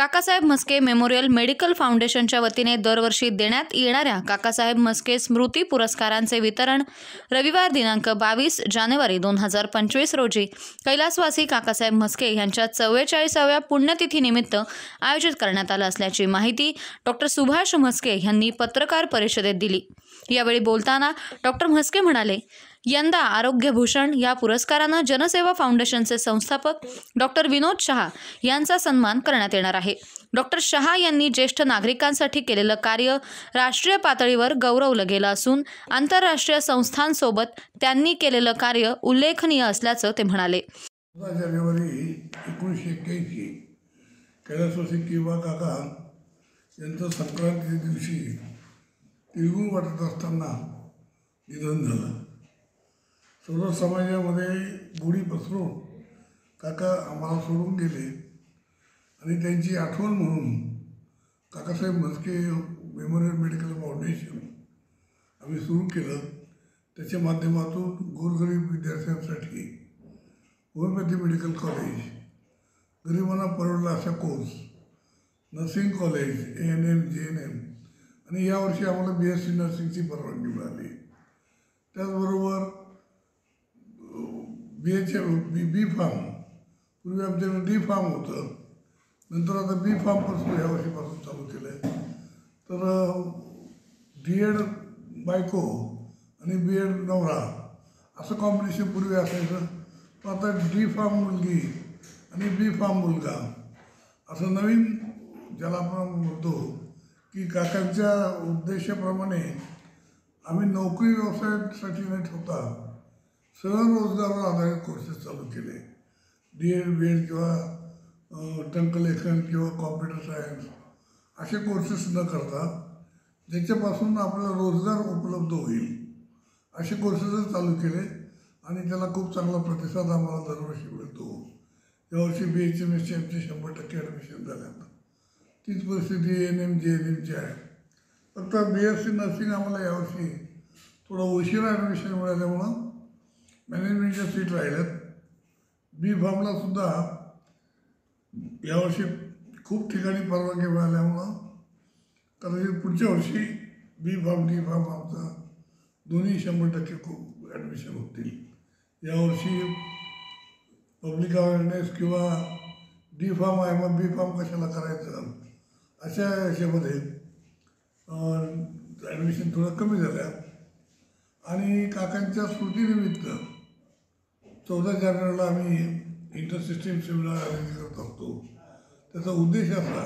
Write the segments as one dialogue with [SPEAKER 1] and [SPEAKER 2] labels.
[SPEAKER 1] Kakasaheb Mhaske memorial medical फाउंडेशनच्या वतीने दरवर्षी देण्यात येणाऱ्या काकासाहेब म्हस्के स्मृती पुरस्कारांचे वितरण रविवार दिनांक 22 जानेवारी 2025 रोजी कैलासवासी काकासाहेब म्हस्के यांच्या 44व्या पुण्यतिथीनिमित्त आयोजित करण्यात आलं असल्याची माहिती डॉक्टर सुभाष म्हस्के यांनी पत्रकार परिषदेत दिली। यावेळी बोलताना डॉक्टर म्हस्के म्हणाले, यंदा आरोग्यभूषण या पुरस्कारानं जनसेवा फाउंडेशनचे संस्थापक डॉक्टर विनोद शहा यांचा सन्मान करण्यात येणार आहे। डॉक्टर शहा यांनी ज्येष्ठ नागरिकांसाठी केलेलं कार्य राष्ट्रीय पातळीवर गौरवलं गेलं असून आंतरराष्ट्रीय संस्थांसोबत त्यांनी केलेलं कार्य उल्लेखनीय असल्याचं ते म्हणाले।
[SPEAKER 2] जानेवारी 1981 कैलासवासी किंवा काका यांचं संक्रांती दिवशी तिळगुळ वाटत असताना निधन झालं। सर्व समाजामध्ये गुढी पसरून काका आम्हाला सोडून गेले आणि त्यांची आठवण म्हणून Kakasaheb Mhaske memorial medical foundation आम्ही सुरू केलं। त्याच्या माध्यमातून गोरगरीब विद्यार्थ्यांसाठी होमिओपॅथी मेडिकल कॉलेज, गरिबांना परवडला असा course, nursing college, ANM, JNM आणि यावर्षी आम्हाला BSc नर्सिंगची परवानगी मिळाली। त्याचबरोबर बी फार्म, पूर्वी आमच्याकडे D फार्म होतं, नंतर आता B फार्म पण यावर्षीपासून चालू केलं आहे। तर D.Ed बायको आणि B.Ed नवरा असं कॉम्बिनेशन पूर्वी असायचं, पण आता D फार्म मुलगी आणि B फार्म मुलगा असं नवीन ज्याला आपण म्हणतो की काकांच्या उद्देशाप्रमाणे आम्ही नोकरी व्यवसायासाठी न ठेवता स्वयंरोजगारावर आधारित कोर्सेस चालू केले। D.Ed, B.Ed किंवा टंकलेखन किंवा कॉम्प्युटर सायन्स असे कोर्सेस न करता ज्याच्यापासून आपल्याला रोजगार उपलब्ध होईल असे कोर्सेसच चालू केले आणि त्याला खूप चांगला प्रतिसाद आम्हाला दरवर्षी मिळतो। यावर्षी BHMSचे आमचे 100% ॲडमिशन झाल्यात। तीच परिस्थिती ANM, JNMची आहे। फक्त BSc नर्सिंग आम्हाला यावर्षी थोडा उशिरा ॲडमिशन मिळाल्यामुळं मॅनेजमेंटच्या सीट राहिल्यात। B फार्मला सुद्धा यावर्षी खूप ठिकाणी परवानगी मिळाल्यामुळं कदाचित पुढच्या वर्षी B फार्म, D फार्म आमचा दोन्ही 100% खूप ॲडमिशन होतील। यावर्षी पब्लिक अवेअरनेस किंवा D फार्म आहे मग B फार्म कशाला करायचं अशा याच्यामध्ये ॲडमिशन थोडं कमी झाल्या आणि काकांच्या स्मृतीनिमित्त 14 जानेवारीला आम्ही इंटरसिस्टीम सेमिनार अरेंज करत असतो। त्याचा उद्देश असा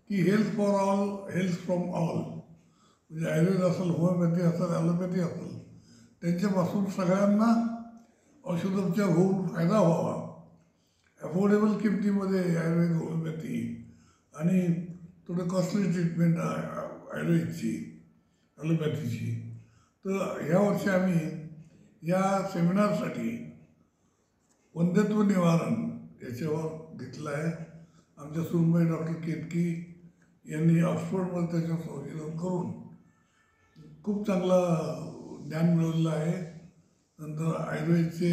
[SPEAKER 2] की health for all, health from all, म्हणजे आयुर्वेद असेल, होमिओपॅथी असेल, ॲलोपॅथी असेल, त्यांच्यापासून सगळ्यांना औषधोपचार होऊन फायदा व्हावा। अफोर्डेबल किमतीमध्ये आयुर्वेद, होमिओपॅथी आणि थोडं कॉस्टली ट्रीटमेंट आयुर्वेदची, ॲलोपॅथीची। तर यावर्षी आम्ही या सेमिनारसाठी वंध्यत्व निवारण याच्यावर घेतलं आहे। आमच्या सुनबाई डॉक्टर केतकी यांनी ऑक्सफोर्डमध्ये त्याच्यावर संशोधन करून खूप चांगलं ज्ञान मिळवलेलं आहे। नंतर आयुर्वेदचे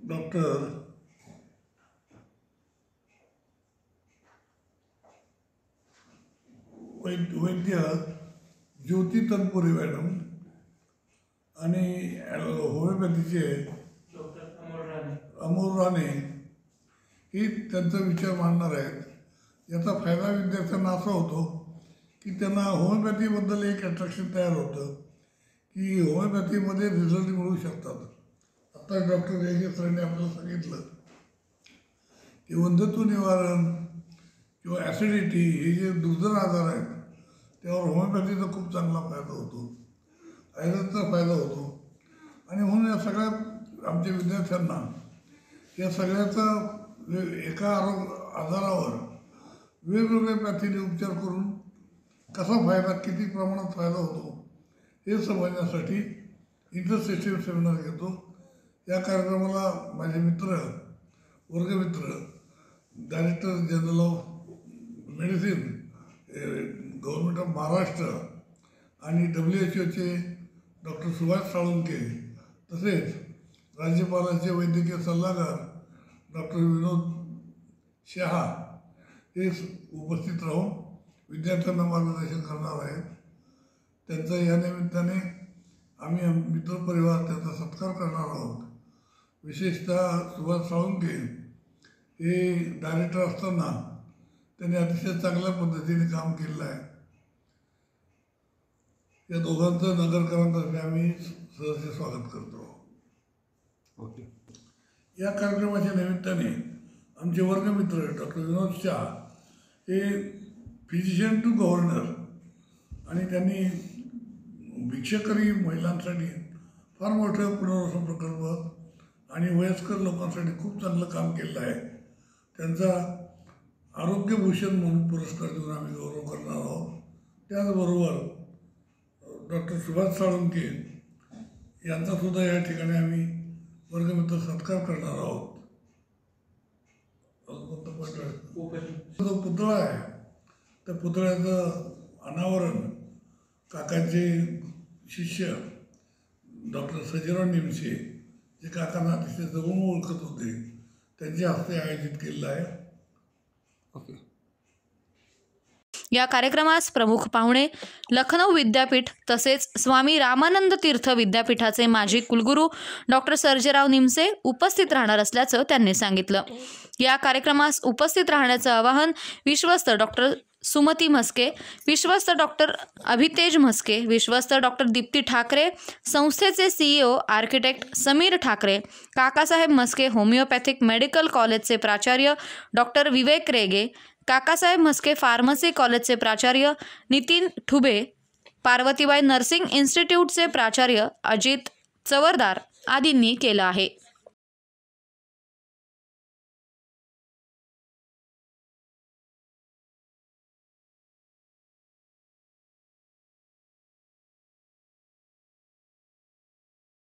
[SPEAKER 2] डॉक्टर वैद्य ज्योती तनपुरे मॅडम आणि होमिओपॅथीचे अमोल राणे ही त्यांचा विचार मांडणार आहेत। याचा फायदा विद्यार्थ्यांना असा होतो की त्यांना होमिओपॅथीबद्दल एक अट्रॅक्शन तयार होतं की होमिओपॅथीमध्ये रिझल्ट मिळू शकतात। आता डॉक्टर A.J. सरांनी आपल्याला सांगितलं की वंध्यत्व निवारण किंवा ॲसिडिटी हे जे दुर्धर आजार आहेत त्यावर होमिओपॅथीचा खूप चांगला फायदा होतो, आयुर्वेदाचा फायदा होतो आणि म्हणून या सगळ्या आमच्या विद्यार्थ्यांना या सगळ्याचा एका आजारावर वेगवेगळ्या पॅथीने उपचार करून कसा फायदा, किती प्रमाणात फायदा होतो हे समजण्यासाठी इंटरसिस्टीम सेमिनार घेतो। या कार्यक्रमाला माझे मित्र, वर्गमित्र, director general of medicine government of Maharashtra आणि WHO डॉक्टर सुभाष साळुंखे, तसेच राज्यपालांचे वैद्यकीय सल्लागार डॉक्टर विनोद शहा हे उपस्थित राहून विद्यार्थ्यांना मार्गदर्शन करणार आहेत. त्यांचा या निमित्ताने आम्ही मित्रपरिवार त्यांचा सत्कार करणार आहोत. विशेषतः सुभाष साळुंखे हे डायरेक्टर असताना त्यांनी अतिशय चांगल्या पद्धतीने काम केलेलं आहे. या दोघांचं नगरकरांतर्फे आम्ही सहर्ष स्वागत करतो.
[SPEAKER 3] ओके.
[SPEAKER 2] या कार्यक्रमाच्या निमित्ताने आमचे वर्गमित्र डॉक्टर विनोद शाह हे फिजिशियन टू गव्हर्नर आणि त्यांनी भिक्षकरी महिलांसाठी फार मोठं पुनर्वसन प्रकल्प आणि वयस्कर लोकांसाठी खूप चांगलं काम केलं आहे. त्यांचा आरोग्यभूषण म्हणून पुरस्कार देऊन आम्ही गौरव करणार आहोत. त्याचबरोबर डॉक्टर सुभाष साळुंखे यांचासुद्धा या ठिकाणी आम्ही वर्गमित्र सत्कार करणार आहोत. जो पुतळा आहे त्या पुतळ्याचं अनावरण काकांचे शिष्य डॉक्टर सजीराव निमसे जे काकांना अतिशय जवळून ओळखत होते त्यांच्या हस्ते आयोजित केलेलं आहे.
[SPEAKER 3] ओके.
[SPEAKER 1] या कार्यक्रमास प्रमुख पाहुणे लखनौ विद्यापीठ तसेच स्वामी रामानंद तीर्थ विद्यापीठाचे माजी कुलगुरू डॉक्टर सर्जेराव निमसे उपस्थित राहणार असल्याचं त्यांनी सांगितलं. या कार्यक्रमास उपस्थित राहण्याचं आवाहन विश्वस्त डॉक्टर सुमती म्हस्के, विश्वस्त डॉक्टर अभितेज म्हस्के, विश्वस्त डॉक्टर दीप्ती ठाकरे, संस्थेचे CEO architect Sameer Thackeray, Kakasaheb Mhaske homeopathic medical कॉलेजचे प्राचार्य डॉक्टर विवेक रेगे, काकासाहेब म्हस्के फार्मसी कॉलेजचे प्राचार्य नितीन ठुबे, पार्वतीबाई नर्सिंग इन्स्टिट्यूटचे प्राचार्य अजित चवरदार आदींनी केलं आहे.